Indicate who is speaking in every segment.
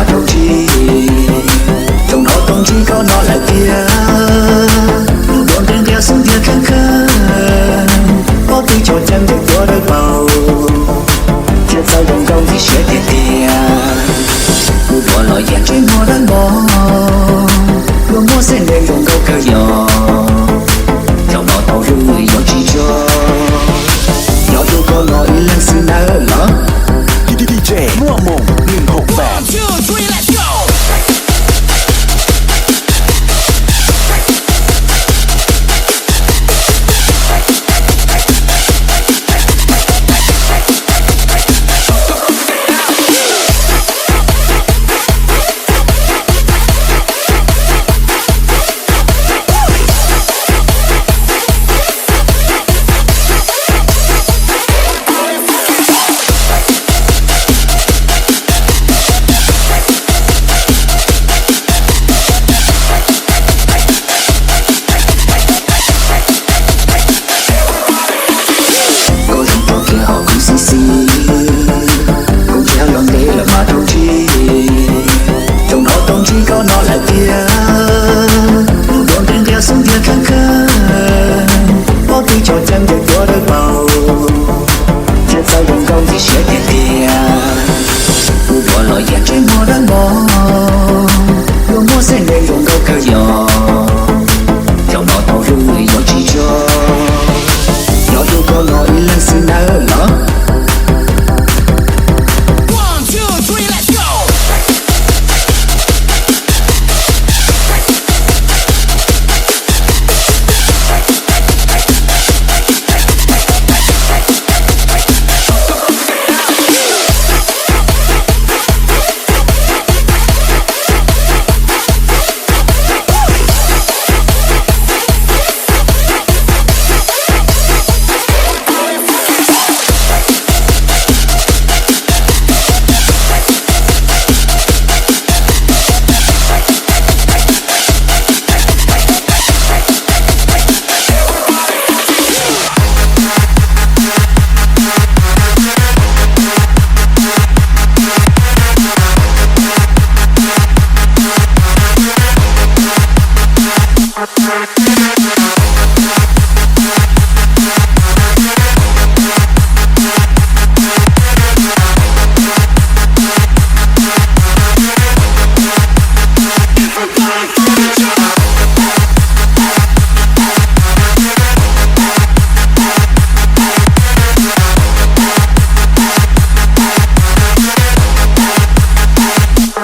Speaker 1: mà đâu chi trong đó không chỉ có nó là kia buồn đêm theo sương kia khăng khăng có tí cho chân được tua đôi bầu chết sao đồng công thì sẽ tiền tiền một bỏ lỗi dàn trên mùa đang bỏ luôn muốn xem đêm đồng câu cờ gió trong đó tàu rơi gió chỉ cho gió tôi có lỗi lên sự nở lỡ
Speaker 2: DJ มั่วมง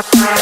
Speaker 2: 168